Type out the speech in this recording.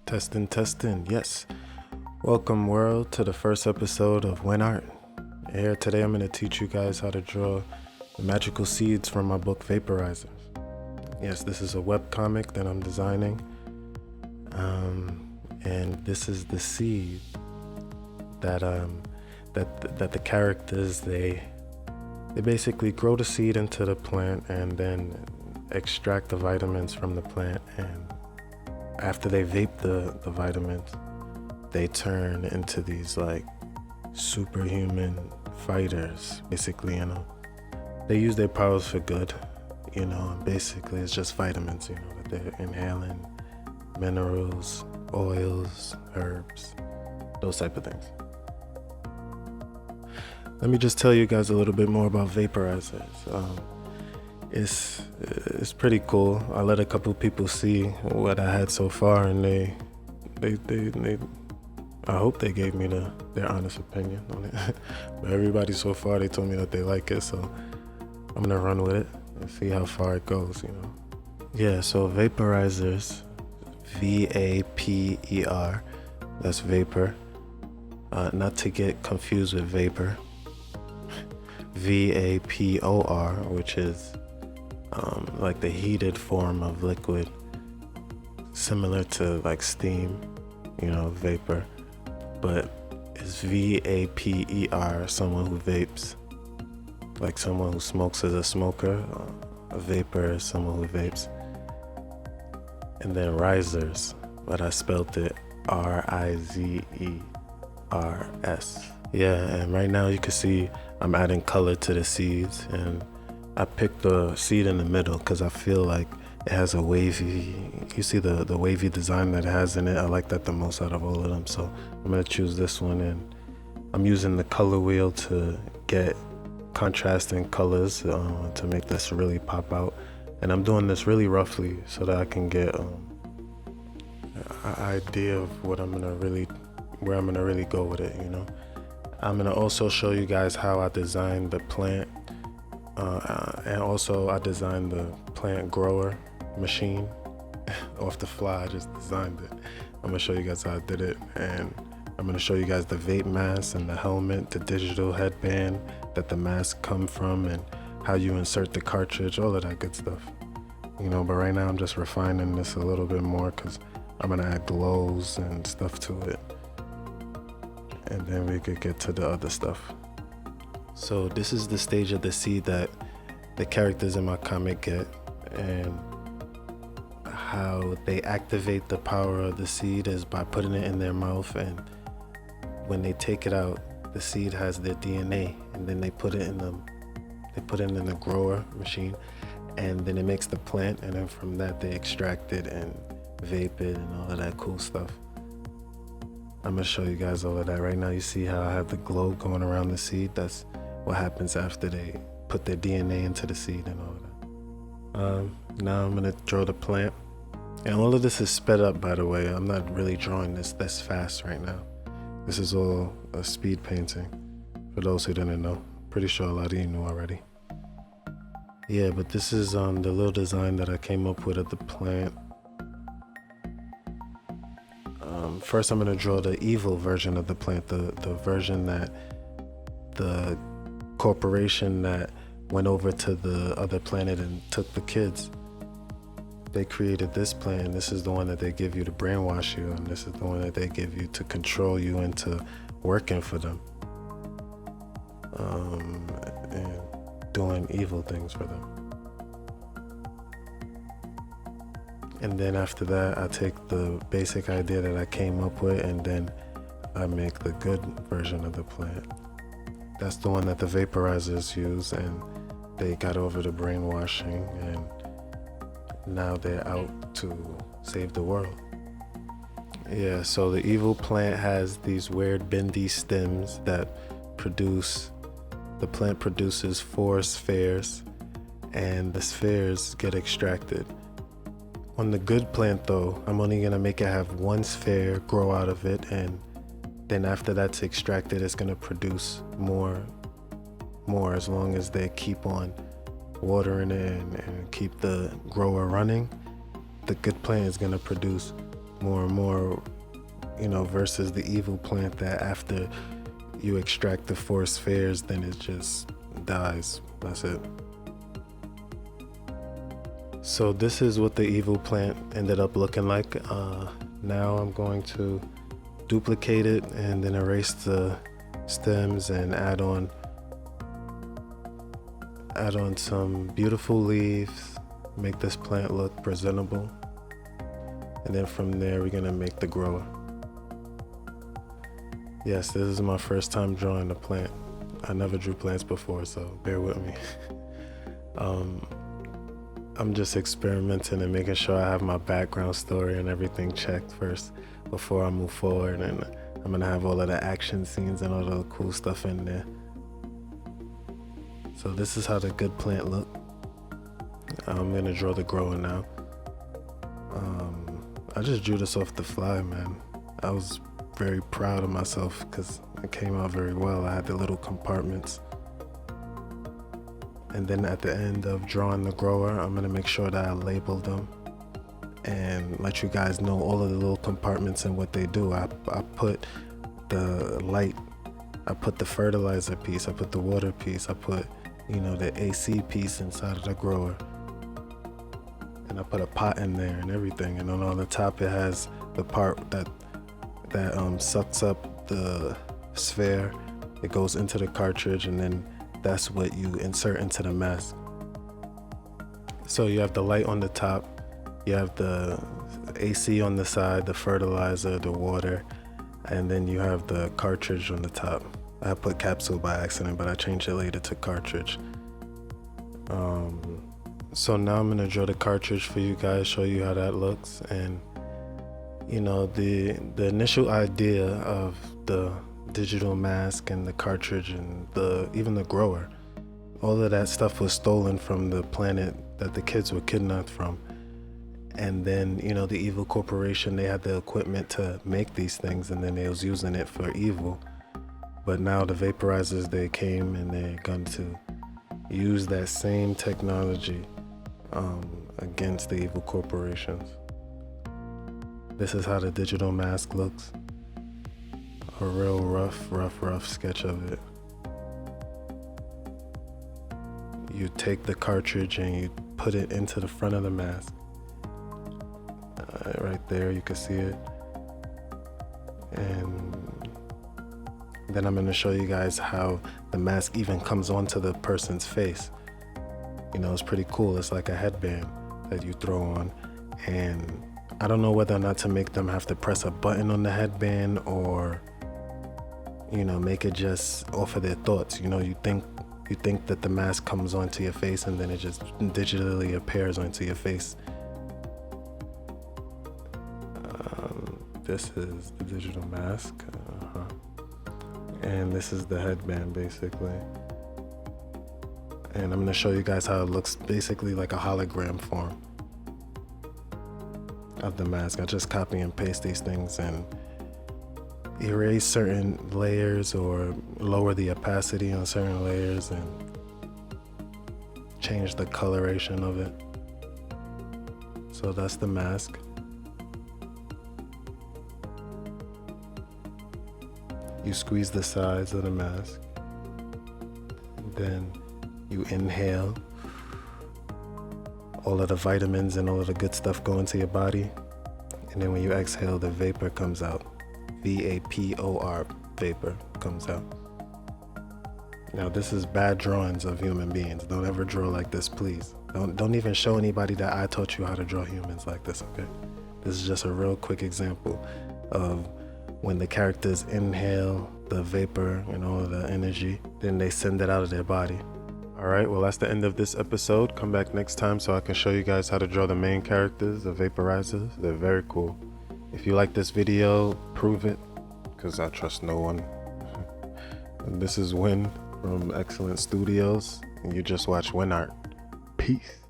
Testing, yes. Welcome, world, to the first episode of When Art. Here today, I'm going to teach you guys how to draw the magical seeds from my book RIZERS. Yes, this is a webcomic that I'm designing, and this is the seed that the characters they basically grow the seed into the plant and then extract the vitamins from the plant, and after they vape the vitamins, they turn into these like superhuman fighters, basically. They use their powers for good, and basically it's just vitamins, that they're inhaling, minerals, oils, herbs, those type of things. Let me just tell you guys a little bit more about vaporizers. It's pretty cool. I let a couple people see what I had so far, and they I hope they gave me their honest opinion on it. But everybody so far, they told me that they like it, so I'm gonna run with it and see how far it goes. Yeah, so vaporizers, V-A-P-E-R, that's vapor, not to get confused with vapor. V-A-P-O-R, which is like the heated form of liquid, similar to like steam, vapor, but it's V-A-P-E-R, someone who vapes. Like someone who smokes is a smoker, a vapor is someone who vapes. And then RIZERS, but I spelled it R-I-Z-E-R-S. Yeah, and right now you can see I'm adding color to the seeds, and I picked the seed in the middle because I feel like it has a wavy, you see the wavy design that it has in it. I like that the most out of all of them, so I'm gonna choose this one, and I'm using the color wheel to get contrasting colors to make this really pop out. And I'm doing this really roughly so that I can get an idea of where I'm gonna really go with it. I'm gonna also show you guys how I designed the plant, and also I designed the plant grower machine off the fly. I just designed it. I'm gonna show you guys how I did it, and I'm gonna show you guys the vape mask and the helmet, the digital headband that the mask come from, and how you insert the cartridge, all of that good stuff. But right now I'm just refining this a little bit more because I'm gonna add glows and stuff to it, and then we could get to the other stuff. So this is the stage of the seed that the characters in my comic get, and how they activate the power of the seed is by putting it in their mouth, and when they take it out, the seed has their DNA, and then they put it in the grower machine, and then it makes the plant, and then from that they extract it and vape it and all of that cool stuff. I'm gonna show you guys all of that right now. You see how I have the glow going around the seed? That's what happens after they put their DNA into the seed and all of that. Now I'm gonna draw the plant, and all of this is sped up, by the way. I'm not really drawing this fast right now. This is all a speed painting, for those who didn't know. Pretty sure a lot of you knew already. Yeah, but this is the little design that I came up with of the plant. First I'm gonna draw the evil version of the plant, the version that the corporation that went over to the other planet and took the kids. They created this plant. This is the one that they give you to brainwash you, and this is the one that they give you to control you into working for them, and doing evil things for them. And then after that, I take the basic idea that I came up with, and then I make the good version of the plant. That's the one that the vaporizers use, and they got over the brainwashing, and now they're out to save the world. Yeah, so the evil plant has these weird bendy stems that the plant produces 4 spheres, and the spheres get extracted. On the good plant though, I'm only gonna make it have 1 sphere grow out of it, and then after that's extracted, it's gonna produce more as long as they keep on watering it and keep the grower running. The good plant is gonna produce more and more, you know, versus the evil plant that after you extract the 4 spheres, then it just dies. That's it. So this is what the evil plant ended up looking like. Now I'm going to duplicate it and then erase the stems and add on some beautiful leaves, make this plant look presentable. And then from there, we're gonna make the grower. Yes, this is my first time drawing a plant. I never drew plants before, so bear with me. I'm just experimenting and making sure I have my background story and everything checked first before I move forward. And I'm gonna have all of the action scenes and all the cool stuff in there. So this is how the good plant look. I'm gonna draw the grower now. I just drew this off the fly, man. I was very proud of myself because it came out very well. I had the little compartments. And then at the end of drawing the grower, I'm gonna make sure that I label them and let you guys know all of the little compartments and what they do. I put the light, I put the fertilizer piece, I put the water piece, I put, you know, the AC piece inside of the grower. And I put a pot in there and everything. And on the top it has the part that sucks up the sphere. It goes into the cartridge, and then that's what you insert into the mask. So you have the light on the top, you have the AC on the side, the fertilizer, the water, and then you have the cartridge on the top. I put capsule by accident, but I changed it later to cartridge. So now I'm gonna draw the cartridge for you guys, show you how that looks. And you know, the initial idea of the digital mask and the cartridge and even the grower, all of that stuff was stolen from the planet that the kids were kidnapped from. And then, you know, the evil corporation, they had the equipment to make these things, and then they was using it for evil. But now the vaporizers, they came and they're going to use that same technology against the evil corporations. This is how the digital mask looks. A real rough sketch of it. You take the cartridge and you put it into the front of the mask. Right there, you can see it. And then I'm gonna show you guys how the mask even comes onto the person's face. You know, it's pretty cool. It's like a headband that you throw on. And I don't know whether or not to make them have to press a button on the headband, or, you know, make it just off of their thoughts. You know, you think that the mask comes onto your face and then it just digitally appears onto your face. This is the digital mask. And this is the headband, basically. And I'm gonna show you guys how it looks basically like a hologram form of the mask. I just copy and paste these things and erase certain layers or lower the opacity on certain layers and change the coloration of it. So that's the mask. You squeeze the sides of the mask, and then you inhale. All of the vitamins and all of the good stuff go into your body, and then when you exhale, the vapor comes out. VAPOR, vapor comes out. Now this is bad drawings of human beings. Don't ever draw like this, please. Don't even show anybody that I taught you how to draw humans like this, okay? This is just a real quick example of when the characters inhale the vapor and all of the energy, then they send it out of their body. All right, well, that's the end of this episode. Come back next time so I can show you guys how to draw the main characters, the vaporizers. They're very cool. If you like this video, prove it, because I trust no one. And this is Win from Excellent Studios, and you just watch Win Art. Peace.